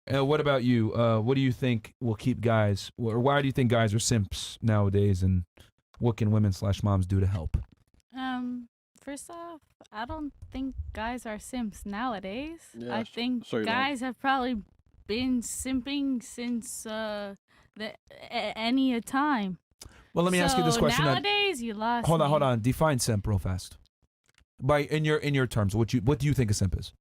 What about you? What do you think will keep guys, or why do you think guys are simps nowadays, and what can women/moms do to help? First off, I don't think guys are simps nowadays. Yeah, I think so you don't. guys have probably been simping since any time. Well, let me ask you this question. Nowadays, you lost. Hold me. on. Define simp real fast. By in your terms, what do you think a simp is?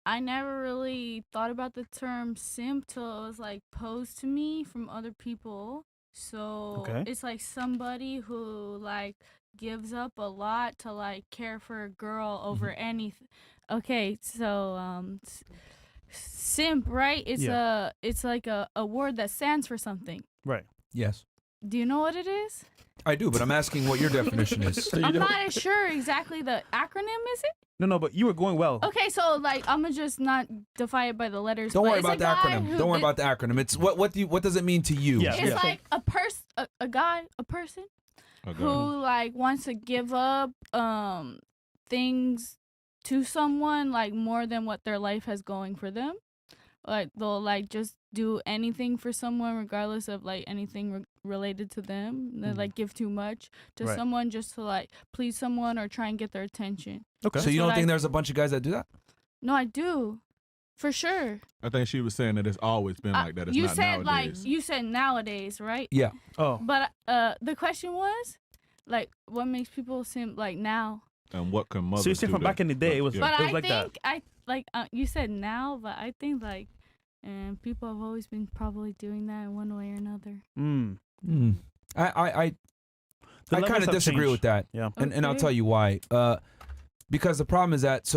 I never really thought about the term simp till it was like posed to me from other people. So it's like somebody who like gives up a lot to like care for a girl over anything. Okay, so simp, right? It's like a word that stands for something. Right. Yes. Do you know what it is? I do, but I'm asking what your definition is. I'm not sure exactly the acronym, is it? No, but you were going well. Okay, so like I'm gonna just not define it by the letters. Don't but worry it's about a the guy acronym. who- Don't worry about the acronym. It's what does it mean to you? Yeah. It's like a person who like wants to give up things to someone like more than what their life has going for them. Like they'll like just do anything for someone regardless of like anything related to them. They like give too much to someone just to like please someone or try and get their attention. Okay. So you don't think there's a bunch of guys that do that? No, I do. For sure. I think she was saying that it's always been like that. It's you not said nowadays. you said nowadays, right? Yeah. Oh. But the question was like what makes people simp like now? And what can mothers So you said do from back in the day, it was, But it was I like think that. you said now, but I think like and people have always been probably doing that in one way or another. I kind of disagree with that. Yeah. And I'll Okay. tell you why. Because the problem is that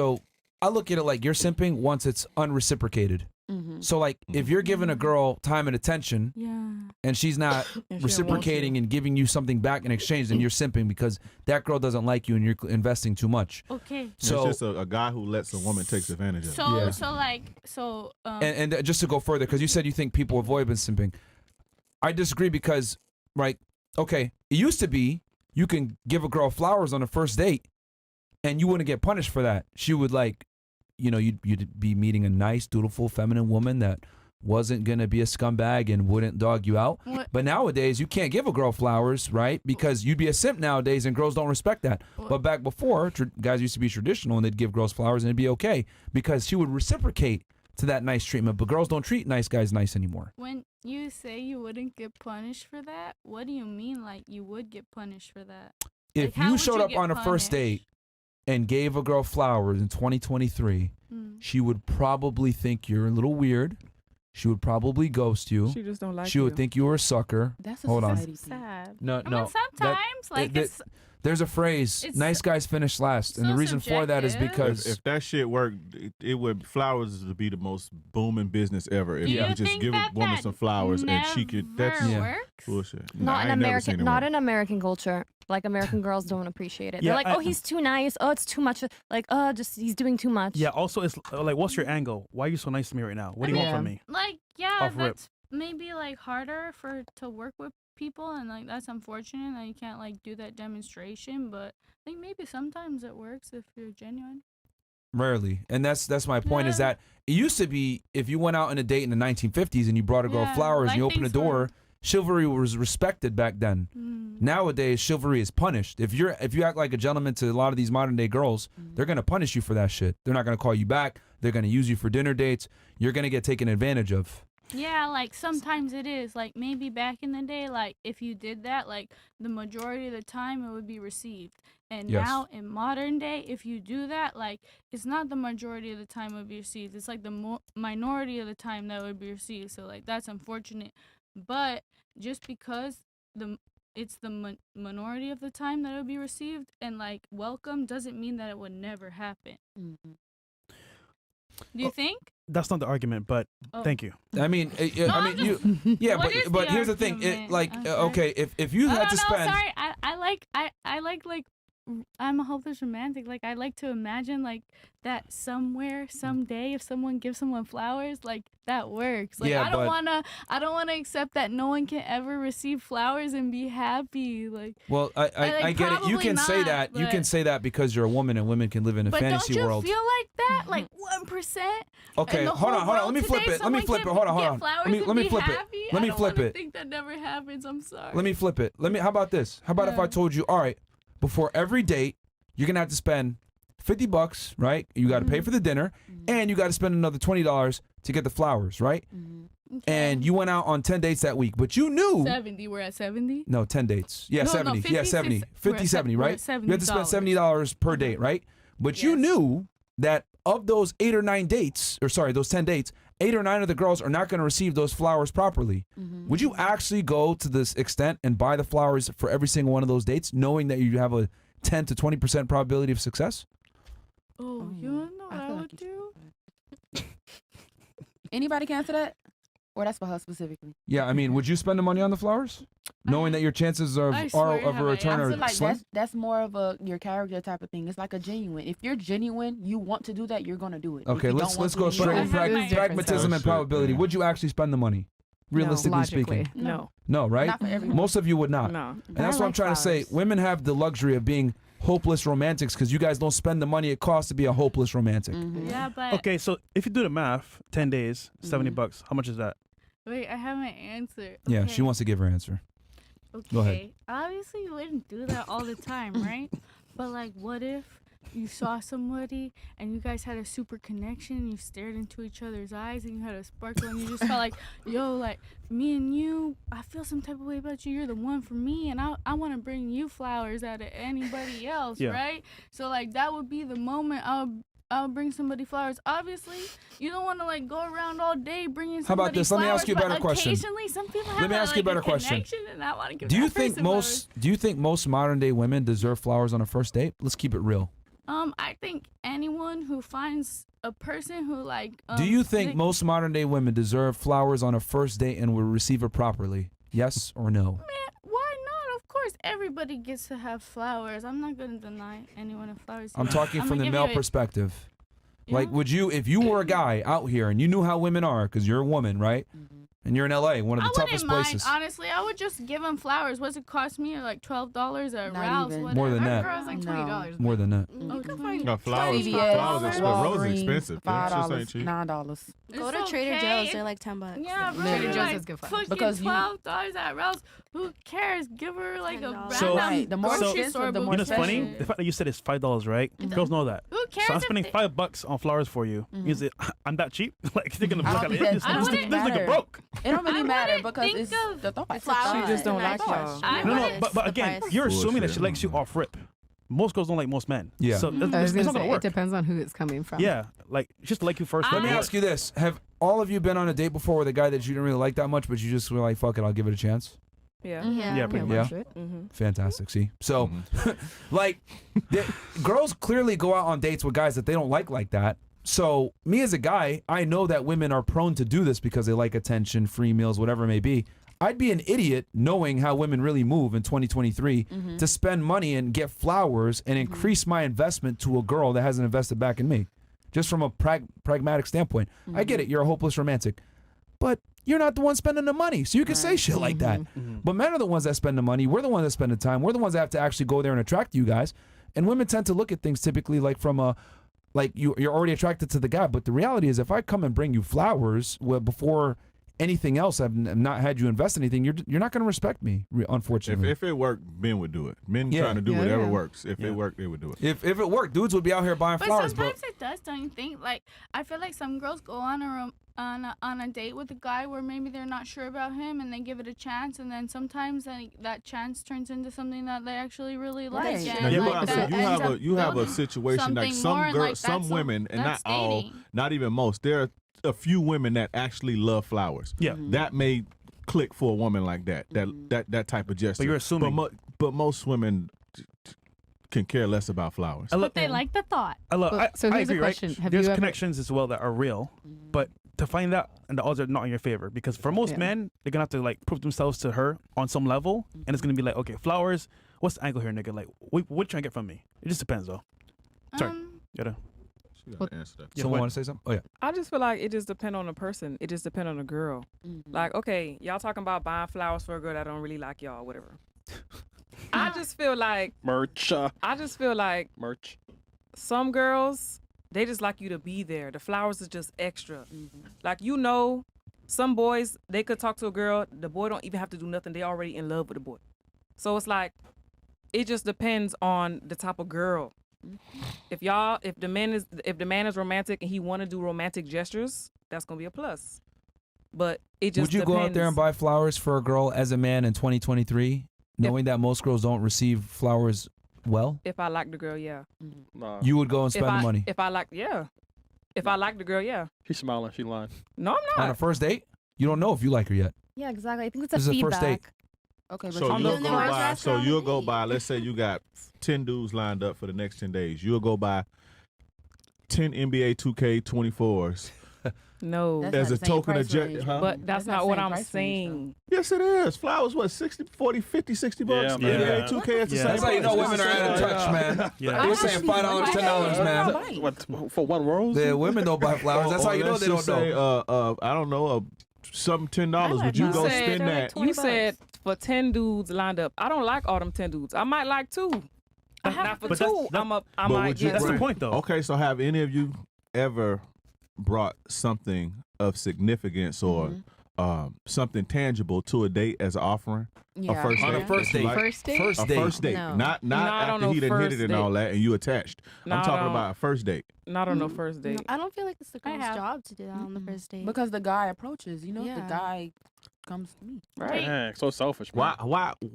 I look at it like you're simping once it's unreciprocated. So like if you're giving a girl time and attention and she's not reciprocating and giving you something back in exchange, then you're simping because that girl doesn't like you and you're investing too much. Okay. So it's just a guy who lets a woman takes advantage of. And just to go further, because you said you think people avoid simping, I disagree because okay, it used to be you can give a girl flowers on a first date and you wouldn't get punished for that. She would you'd be meeting a nice, dutiful, feminine woman that wasn't going to be a scumbag and wouldn't dog you out. What? But nowadays, you can't give a girl flowers, right? Because you'd be a simp nowadays and girls don't respect that. But back before, guys used to be traditional and they'd give girls flowers and it'd be okay because she would reciprocate to that nice treatment. But girls don't treat nice guys nice anymore. When you say you wouldn't get punished for that, what do you mean like you would get punished for that? If how you would showed you up get on a first punished? date and gave a girl flowers in 2023, she would probably think you're a little weird. She would probably ghost you. She just don't like She you. would think you were a sucker. That's a Hold on. society thing. Sad. No. I mean, sometimes it's there's a phrase, nice guys finish last. And the reason for that is because if that shit worked, it would flowers would be the most booming business ever. If you could just think give a that woman that some flowers and she could. That's never works? bullshit. Not I in ain't never seen American, it not work. in American culture. Like American girls don't appreciate it. Yeah, They're like, oh, he's too nice. Oh, it's too much. Like, oh, just he's doing too much. Yeah. Also, it's like, what's your angle? Why are you so nice to me right now? What do you want from me? Like, yeah, Off rip. that's maybe like harder to work with people, and like that's unfortunate that you can't like do that demonstration. But I think maybe sometimes it works if you're genuine. rarely. And that's my point is that it used to be if you went out on a date in the 1950s and you brought a girl flowers and you opened a door, chivalry was respected back then. Nowadays, chivalry is punished. If you act like a gentleman to a lot of these modern day girls, they're gonna punish you for that shit. They're not gonna call you back. They're gonna use you for dinner dates. You're gonna get taken advantage of. Yeah, like sometimes it is. Like maybe back in the day, like if you did that, like the majority of the time it would be received. And now in modern day, if you do that, like it's not the majority of the time it would be received. It's like the minority of the time that would be received. So like that's unfortunate. But just because it's the minority of the time that it would be received and like welcome doesn't mean that it would never happen. Do you think? That's not the argument, but thank you. I mean, but here's the thing. It, like, okay, if you had to spend, sorry, I like I'm a hopeless romantic. Like I like to imagine like that somewhere, someday, if someone gives someone flowers, like that works. Like Yeah, I don't wanna accept that no one can ever receive flowers and be happy. Like well, I get it. You can say that. You can say that because you're a woman and women can live in a fantasy world. But don't you feel like that? Like 1%? Okay, hold on. Let me flip it. Hold on. Let me flip it. Let me flip it. I think that never happens. I'm sorry. Let me flip it. How about this? How about if I told you, all right, before every date, you're gonna have to spend $50, right? You got to pay for the dinner, and you got to spend another $20 to get the flowers, right? Okay. And you went out on 10 dates that week, but you knew 70. We're at 70. No, 10 dates. Yeah, no, 70. 50, yeah, 70. 50, 70, right? You have to spend $70 per date, right? But you knew that of those 8 or 9 dates, or sorry, those 10 dates, 8 or 9 of the girls are not going to receive those flowers properly. Would you actually go to this extent and buy the flowers for every single one of those dates, knowing that you have a 10 to 20% probability of success? Oh, you don't know what I would do? Anybody can answer that? Or that's for her specifically? Yeah, I mean, would you spend the money on the flowers? Knowing that your chances of a return are like slim? that's more of your character type of thing. It's like a genuine. If you're genuine, you want to do that, you're gonna do it. Okay, let's go straight with pragmatism and probability. Would you actually spend the money? Realistically speaking. No. No, right? Not for everyone. Most of you would not. No. And that's what I'm trying to say. Women have the luxury of being hopeless romantics because you guys don't spend the money it costs to be a hopeless romantic. Yeah, but Okay, so if you do the math, 10 days, $70. How much is that? wait, I haven't answered. Yeah, Okay. she wants to give her answer. Okay. Go ahead. Obviously, you wouldn't do that all the time, right? But like, what if you saw somebody and you guys had a super connection and you stared into each other's eyes and you had a sparkle and you just felt like, yo, like me and you, I feel some type of way about you. You're the one for me, and I want to bring you flowers out of anybody else, right? So like that would be the moment I'll bring somebody flowers. Obviously, you don't want to like go around all day bringing somebody How about this? flowers. Let me ask you a better question. Occasionally, some people have Let me ask you a better question. And I want to give Do you that think person flowers. most modern day women deserve flowers on a first date? Let's keep it real. I think anyone who finds a person who like. Do you think most modern day women deserve flowers on a first date and will receive it properly? Yes or no? Man, why not? Of course, everybody gets to have flowers. I'm not gonna deny anyone flowers. I'm talking from the male perspective. Yeah. Like, would you, if you were a guy out here and you knew how women are, because you're a woman, right? And you're in LA, one of the toughest places. Honestly, I would just give them flowers. What's it cost me? Like $12 at Ralph's. Even. More than that. Girls like $20. More than that. No, flowers Walgreens, is expensive. That shit ain't $5, cheap. $9. Go to Trader Joe's. They're like $10. Yeah, bro. Trader Joe's like, is good fun. fucking Because $12 at Ralph's. Who cares? Give her like a random So- Right, the more grocery expensive, store the You more know what's funny? expensive. The fact that you said it's $5, right? Girls know that. Who cares? So I'm if spending they- $5 on flowers for you. Is it? I'm that cheap? Like they're gonna I look don't at think it. This that- nigga matter. broke. It don't really I matter wouldn't because think it's of the thought. flowers. She just don't like thought. y'all. I No, wouldn't- but again, price. you're assuming that she Bullshit. likes you off rip. Most girls don't like most men. Yeah. So I was it's gonna not gonna say, it work. depends on who it's coming from. Yeah, like just like you first. Let me ask you this. Have all of you been on a date before with a guy that you didn't really like that much, but you just were like, fuck it, I'll give it a chance? Yeah. Yeah, pretty much. much. Fantastic. See? So, like, girls clearly go out on dates with guys that they don't like that. So, me as a guy, I know that women are prone to do this because they like attention, free meals, whatever it may be. I'd be an idiot knowing how women really move in 2023 to spend money and get flowers and increase my investment to a girl that hasn't invested back in me. Just from a pragmatic standpoint. I get it. You're a hopeless romantic. But you're not the one spending the money. So you can say shit like that. But men are the ones that spend the money. We're the ones that spend the time. We're the ones that have to actually go there and attract you guys. And women tend to look at things typically like from a, like you're already attracted to the guy. But the reality is if I come and bring you flowers before anything else, I've not had you invest anything, you're not going to respect me, unfortunately. If it worked, men would do it. Men trying to do whatever works. If it worked, they would do it. If it worked, dudes would be out here buying flowers. But sometimes it does, don't you think? Like, I feel like some girls go on a date with a guy where maybe they're not sure about him and they give it a chance, and then sometimes that chance turns into something that they actually really like. Right. And Now, you like, that ends up you have a building situation like something some more, and, girls, like, some that's women, and not that's all, dating. not even most. There are a few women that actually love flowers. Yeah. That may click for a woman like that. That type of gesture. But you're assuming. But most women can care less about flowers. But they like the thought. So I here's a agree, right? question. Have There's you ever- connections as well that are real, but to find out, and the odds are not in your favor, because for most men, they're gonna have to like prove themselves to her on some level, and it's gonna be like, okay, flowers, what's the angle here, nigga? Like, what you trying to get from me? It just depends, though. Sorry. Gotta. She gotta answer that. Yeah, Someone what? want to say something? Oh yeah. I just feel like it just depend on the person. It just depend on the girl. Like, okay, y'all talking about buying flowers for a girl that don't really like y'all, whatever. I just feel like Merch. Merch. some girls, they just like you to be there. The flowers is just extra. Like, some boys, they could talk to a girl, the boy don't even have to do nothing. They already in love with the boy. So it's like, it just depends on the type of girl. If the man is romantic and he want to do romantic gestures, that's gonna be a plus. But it just Would you go out there and buy flowers for a girl as a man in 2023, knowing that most girls don't receive flowers well? If I like the girl, yeah. Nah. You would go and spend the money If I like the girl, yeah. She's smiling. She lying. No, I'm not. on a first date. You don't know if you like her yet. Yeah, exactly. I think it's This a is a first feedback. date. Okay, but So you you'll go by. So you'll go by. Let's say you got 10 dudes lined up for the next 10 days. You'll go buy 10 NBA 2K24s. No. That's as not a the same token of price range, bro. But that's not not the what same I'm price range, saying. Yes, it is. Flowers, what, 60, 40, 50, 60 bucks? Yeah, man. NBA 2K, it's the Yeah. same That's how you know price. women are out of touch, man. Yeah. We're saying $5, $10, man. What for one rose? The women don't buy flowers. That's how you know let's they don't just say, know. I don't know, something $10. Would you You go said- spend that? You said for 10 dudes lined up. I don't like all them 10 dudes. I might like 2. Not for but 2. that's- I But might would you get That's the bring- point, though. Okay, so have any of you ever brought something of significance or something tangible to a date as an offering? Yeah. A first On date? a first date. First date? First A date. first date. No. Not No, I don't after know he done hit first it and all that and you attached. No, I'm I talking don't. about a first date. Not on no first date. I don't feel like it's the I girl's have. job to do that on the first date. Because the guy approaches, the Yeah. guy comes to me. Right. Dang, so selfish. Man.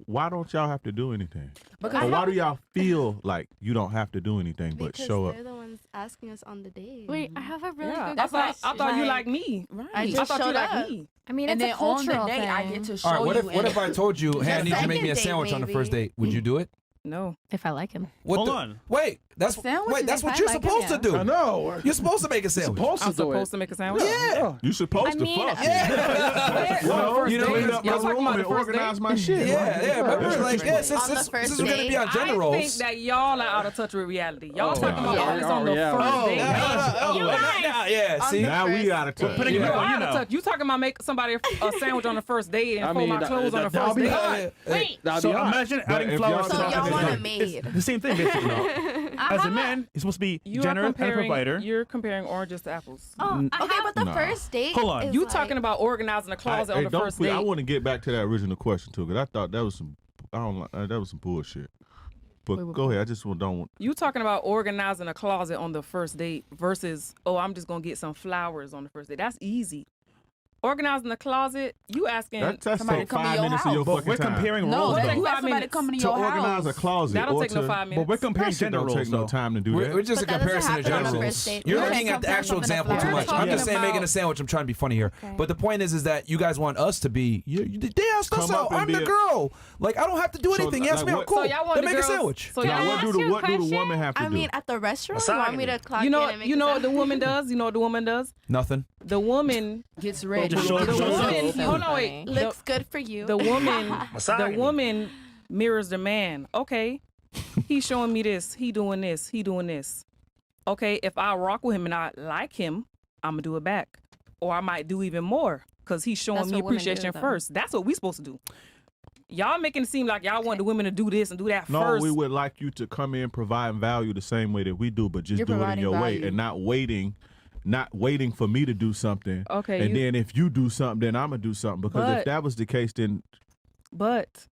Why don't y'all have to do anything? Because Or why do y'all feel like you don't have to do anything but because show up? they're the ones asking us on the date. Wait, I have a really Yeah. good I question. thought you Like- like me. right. I I just thought you showed like up. me. I mean, and it's then a on the cultural date, thing. I get to show All right, you. what if I told you, hey, I need you to make me a second sandwich date, on the first maybe. date? Would you do it? No. If I like him. What Hold the- on. Wait, that's Sandwiches, wait, that's if what I you're like it, supposed to yeah. do. know. You're supposed to make a sandwich. I'm to do supposed it. to make a sandwich? Yeah. You supposed to fuck. Yeah. Well, you know, date? clean up my Y'all talking room about and the first organize date? my shit. Yeah, but we're like, yeah, since On the this first is going to be date, on gender I roles. think that y'all are out of touch with reality. Y'all talking about yeah. all this on the Yeah. first Oh, date. yeah. On See, the Now we first gotta date. touch. Putting it You on out you of know. touch. You talking about make somebody a sandwich on the first date and I fold mean, my clothes on the that'll first be date? hot. Wait, That'd So be hot. imagine But adding if flowers y'all to So talking y'all about want a it, maid. the same thing, basically. As a man, you're supposed to be You are generous and a comparing. provider. You're comparing oranges to apples. oh, I Okay, have, but the Nah. first date. Hold on. is You like, talking about organizing a closet on the don't first put- date? I want to get back to that original question too, because I thought that was some. I don't like that was some bullshit. But go ahead. I just don't. You talking about organizing a closet on the first date versus, oh, I'm just gonna get some flowers on the first date. That's easy. Organizing the closet, you asking That's Somebody take come to 5 your minutes of your house. But fucking we're time. comparing No, roles, that though. ain't Five somebody minutes coming to To your organize house. a closet. that'll or take no to- 5 But minutes. we're comparing That shit gender don't roles, take no though. time to do we're that. just a But that doesn't comparison of happen on the gender first roles. date. You're Okay, looking at the compare actual something to example too flowers. much. We're I'm just talking saying making a about- sandwich. I'm trying to be funny here. Okay. But the point is that you guys want us to be. They asked us Come up out. and I'm be the a- girl. Like I don't have to do So, anything. You ask like, me out. what- Cool. So y'all want Then the make a girls- sandwich. So Now, y'all what ask do you a the question? woman have to I do? mean, at the restaurant, you Massage want me me. to clock You know, in and make you a know what the sandwich? woman does. You know what the woman does. Nothing. The woman, Gets ready. Just show- the show woman. up. Hold on, wait. Looks good for you. The woman, Massage the me. woman mirrors the man. Okay, he's showing me this. He doing this. He doing this. Okay, if I rock with him and I like him, I'm gonna do it back, or I might do even more because he's showing That's me what women do, appreciation though. first. That's what we supposed to do. Y'all making it seem like y'all want the women to do this and do that No, first. we would like you to come in, provide value the same way that we do, but just You're do it in providing your way value. and not waiting for me to do something. Okay, And then if you do something, then I'm gonna do something. Because if But- that was the case, then But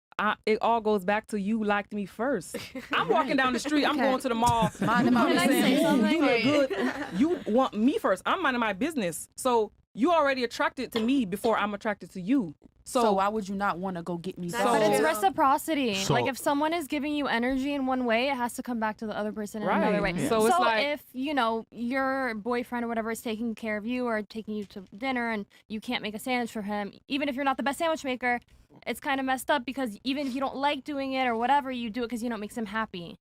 it all goes back to you liked me first. I'm walking down the street. I'm Okay. going to the mall. Minding my You Can I business. say something? You look good. You want me first. I'm minding my business. So you already attracted to me before I'm attracted to you. So why would you not want to go get me That's But something? it's true. reciprocity. So- like if someone is giving you energy in one way, it has to come back to the other person in another way. Right. So it's like- if your boyfriend or whatever is taking care of you or taking you to dinner and you can't make a sandwich for him, even if you're not the best sandwich maker, it's kind of messed up because even if you don't like doing it or whatever, you do it because it makes him happy.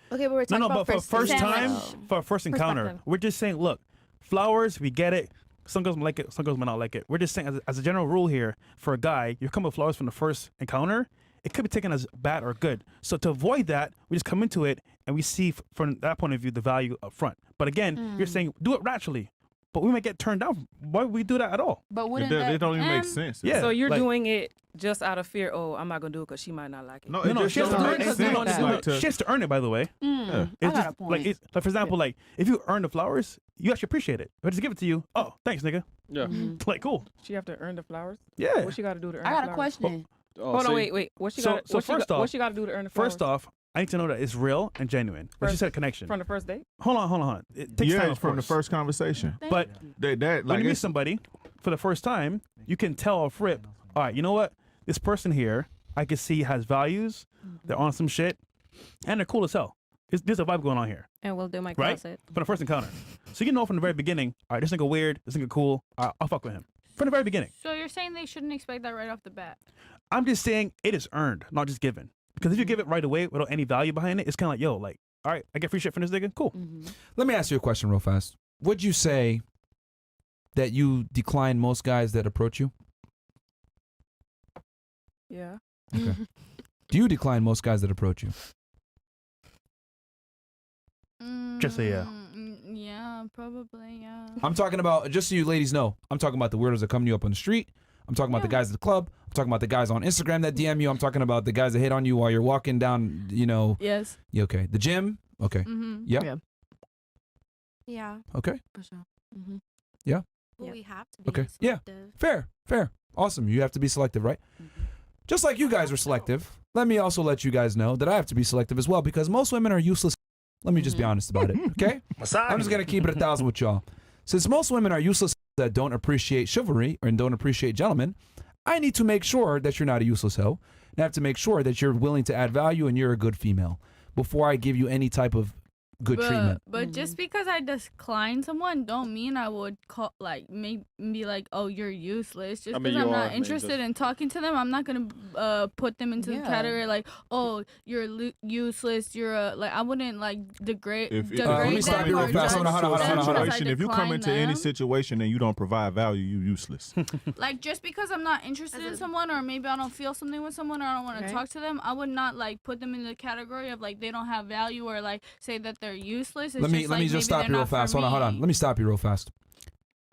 Okay, but we're No, talking no, about but for first date. time, for a first encounter, Perspective. we're just saying, look, flowers, we get it. Some girls might like it, some girls might not like it. We're just saying, as a general rule here, for a guy, you come with flowers from the first encounter. it could be taken as bad or good. So to avoid that, we just come into it and we see from that point of view the value up front. But again, you're saying do it naturally. But we might get turned down. Why would we do that at all? But wouldn't It don't even make sense. Yeah. So you're like- doing it just out of fear. Oh, I'm not gonna do it because she might not like it. No, No, it no, just she has to don't earn make it. sense. No, Like to- she has to earn it, by the way. I It's got just a point. like, like for example, like if you earn the flowers, you actually appreciate it. If I just give it to you, oh, thanks, nigga. Yeah. Like, cool. She have to earn the flowers. Yeah. What she got to do to earn? I got the a flowers? question. Oh, Hold on, see? wait. What she So- got? so first off- what she got to do to earn the flowers? First off, I need to know that it's real and genuine. Like you First- said, connection. from the first date. Hold on. It takes time, of from the course. first conversation. But That when like you meet it's- somebody for the first time, you can tell off rip. All right, you know what? This person here, I can see has values. They're on some shit, and they're cool as hell. There's a vibe going on here, And we'll do my right? closet. From the first encounter, so you know from the very beginning. All right, this nigga weird. This nigga cool. I'll fuck with him from the very beginning. So you're saying they shouldn't expect that right off the bat? I'm just saying it is earned, not just given. Because if you give it right away without any value behind it, it's kind of like, yo, like, all right, I get free shit from this nigga. Cool. Let me ask you a question real fast. Would you say that you decline most guys that approach you? Yeah. Okay. Do you decline most guys that approach you? Just say yeah. Yeah, probably, yeah. I'm talking about, just so you ladies know, I'm talking about the weirdos that come to you up on the street. I'm talking about the guys at the club. I'm talking about the guys on Instagram that DM you. I'm talking about the guys that hit on you while you're walking down, you know. Yes. Yeah, okay. The gym. Okay. Mm-hmm. Yeah. Yeah. Yeah, Okay. For sure. Yeah. but Yeah. we have to be Okay. Yeah. selective. Fair. Awesome. You have to be selective, right? Just like you guys are selective, let me also let you guys know that I have to be selective as well because most women are useless. Let me just be honest about it, okay? I'm just going to keep it 1,000 with y'all. Since most women are useless that don't appreciate chivalry and don't appreciate gentlemen, I need to make sure that you're not a useless hoe. And I have to make sure that you're willing to add value and you're a good female before I give you any type of good treatment. But just because I decline someone don't mean I would call be like, oh, you're useless. Just I mean, because you I'm are, not I mean, interested just- in talking to them, I'm not gonna put them into the Yeah. category like, oh, you're useless. You're like I wouldn't like degrade. If degrade let me them stop you or real fast. judge Hold on. them because I Situation, if you come decline into any them. situation and you don't provide value, you useless. Like just because I'm not interested in someone or maybe I don't feel something with someone or I don't want to talk to them, I would not like put them in the category of like they don't have value or like say that they're useless. It's Let me like, just maybe stop they're you real not for fast. Hold on. me. Let me stop you real fast.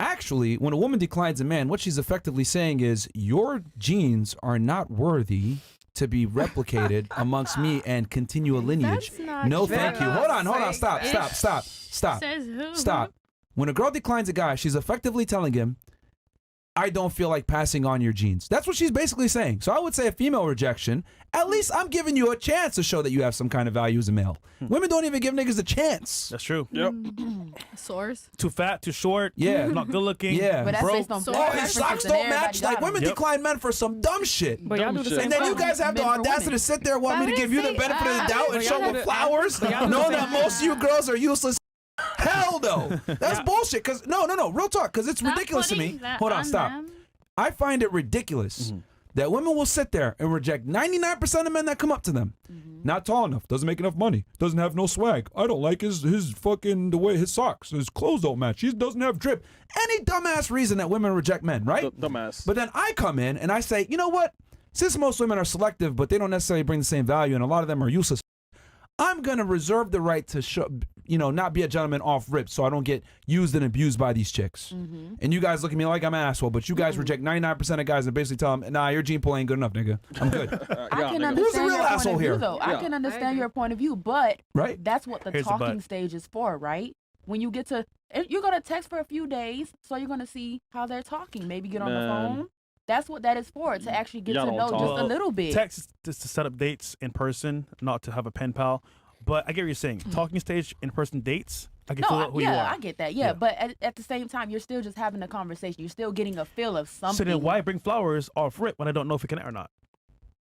Actually, when a woman declines a man, what she's effectively saying is your genes are not worthy to be replicated amongst me and continue a lineage. That's not No, true. thank you. Hold on. Stop. Says who? Stop. When a girl declines a guy, she's effectively telling him, I don't feel like passing on your genes. That's what she's basically saying. So I would say a female rejection, at least I'm giving you a chance to show that you have some kind of value as a male. Women don't even give niggas a chance. That's true. Yep. Source. Too fat, too short. Yeah. Not good looking. Yeah. But that's broke. based on Oh, preferences his socks and don't everybody match. got Like 'em. women Yep. decline men for some dumb shit. But y'all do the shit. same. And then you thing. guys have the Men for audacity women. to sit there and want me to give you the benefit of the doubt and but show y'all them do the- flowers, but y'all do knowing the that same most of you girls are useless. Hell no. That's bullshit. Cause no, real talk. Cause it's Stop ridiculous to putting me. that Hold on, on stop. them. I find it ridiculous that women will sit there and reject 99% of men that come up to them. Not tall enough, doesn't make enough money, doesn't have no swag. I don't like his fucking the way his socks, his clothes don't match. He doesn't have drip. Any dumbass reason that women reject men, right? Dumbass. But then I come in and I say, you know what? Since most women are selective, but they don't necessarily bring the same value, and a lot of them are useless, I'm gonna reserve the right to show, not be a gentleman off rip, so I don't get used and abused by these chicks. And you guys look at me like I'm an asshole, but you guys reject 99% of guys and basically tell them, nah, your gene pool ain't good enough, nigga. I'm good. I can Who's the understand real your point asshole of view, here? though. I Yeah. can I understand agree. your point of view, but Right? that's what the Here's the talking but. stage is for, right? When you get to, you're gonna text for a few days, so you're gonna see how they're talking. Maybe get on the Man. phone. That's what that is for, to actually get Y'all to don't know talk. just a Well, little bit. Text is just to set up dates in person, not to have a pen pal. But I get what you're saying. Talking stage, in person dates, I can No, feel who you are. I get that. Yeah, Yeah. but at the same time, you're still just having a conversation. You're still getting a feel of something. So then why bring flowers off rip when I don't know if we connect or not?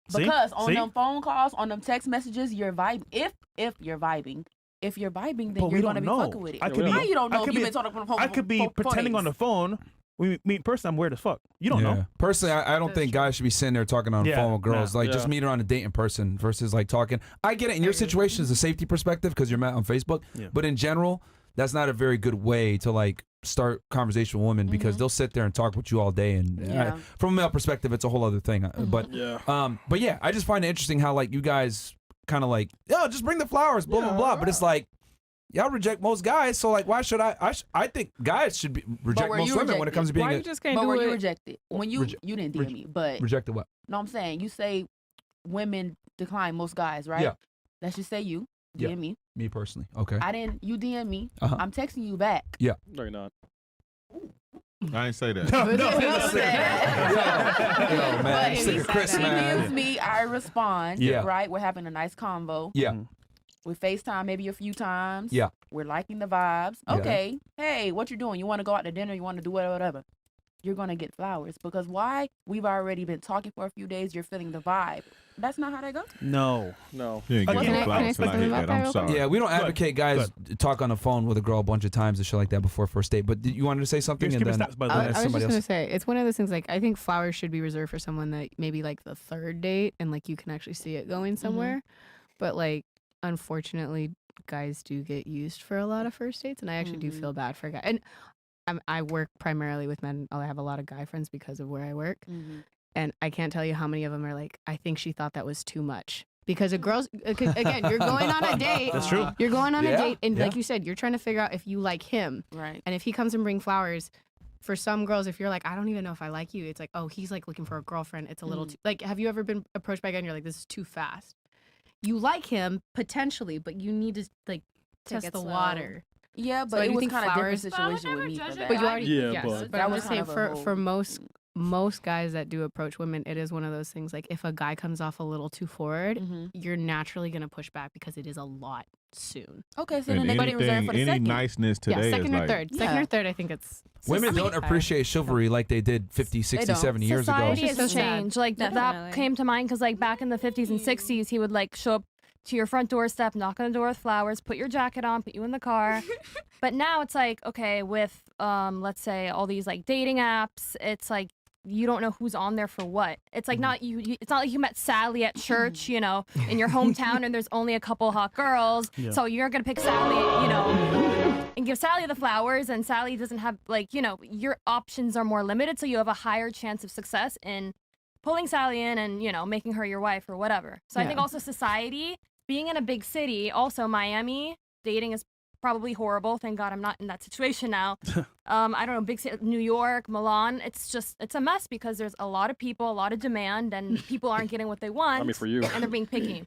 See? Because on See? them phone calls, on them text messages, you're vibing. If you're vibing, then But we you're don't gonna be know. fucking with it. I could How be- you don't I know if could you've be- been talking on the phone? I could be for pretending on the days. phone. We meet in person, I'm weird as fuck. You don't know. Personally, I don't think guys should be sitting there talking on the Yeah, phone with girls. nah. Like, just Yeah. meet her on a date in person versus like talking. I get it. In your situation, it's a safety perspective because you're met on Facebook. Yeah. But in general, that's not a very good way to like start conversation with women because they'll sit there and talk with you all day. And from a male perspective, it's a whole other thing. But yeah, I just find it interesting how like you guys kind of like, just bring the flowers, blah blah blah. But it's like y'all reject most guys, so like why should I think guys should reject most women when it comes to being. Why you just can't but do were it? you rejected when you didn't DM me, but rejected what? No, I'm saying you say women decline most guys, right? Yeah. Let's just say you DM me. Me personally, okay. I didn't. You DM me. I'm texting you back. Yeah. No, you're not. I ain't say that. No, yo, man, But sick of Chris, he man. DMs me, I respond. Yeah. Right. We're having a nice convo. Yeah. We FaceTime maybe a few times. Yeah. We're liking the vibes. Yeah. Okay. Hey, what you doing? You want to go out to dinner? You want to do whatever? You're going to get flowers. Because why? We've already been talking for a few days. You're feeling the vibe. That's not how that goes. No. You ain't getting Can I flowers till I hit that. I'm sorry. Yeah, we don't advocate guys talk on the phone with a girl a bunch of times and shit like that before first date. But you wanted to say something? Here's stats, by the way. I was just gonna say it's one of those things. Like I think flowers should be reserved for someone that maybe like the third date and like you can actually see it going somewhere. But like unfortunately, guys do get used for a lot of first dates, and I actually do feel bad for guys. And I work primarily with men. I have a lot of guy friends because of where I work. And I can't tell you how many of them are like, I think she thought that was too much. Because a girl's, again, you're going on a date. That's true. You're going on a date. And like you said, you're trying to figure out if you like him. Right. And if he comes and bring flowers, for some girls, if you're like, I don't even know if I like you, it's like, oh, he's like looking for a girlfriend. It's a little too, like, have you ever been approached by a guy and you're like, this is too fast? You like him, potentially, but you need to like test the water. Yeah, but So it I was think kind of different flowers- situation with me for that. But you already, Yeah, yes. but- But I That was was saying kind of a for whole- most guys that do approach women, it is one of those things like if a guy comes off a little too forward, you're naturally going to push back because it is a lot soon. Okay, so And then they reserved for the any second. niceness today second is or like, third. Second or third, I think it's... Women don't appreciate chivalry like they did 50, 60, don't. 70 years ago. Society It's has so sad. changed. Like that Definitely. came to mind because like back in the 50s and 60s, he would like show up to your front doorstep, knock on the door with flowers, put your jacket on, put you in the car. But now it's like, okay, with let's say all these like dating apps, it's like you don't know who's on there for what. It's like not you it's not like you met Sally at church, you know, in your hometown and there's only a couple hot girls. Yeah. So you're going to pick Sally, you know, and give Sally the flowers, and Sally doesn't have like, you know, your options are more limited, so you have a higher chance of success in pulling Sally in and, you know, making her your wife or whatever. So I think also society, being in a big city, also Miami, dating is probably horrible. Thank God I'm not in that situation now. I don't know, big city, New York, Milan, it's a mess because there's a lot of people, a lot of demand, and people aren't getting what they want. I mean, for you. And they're being picky.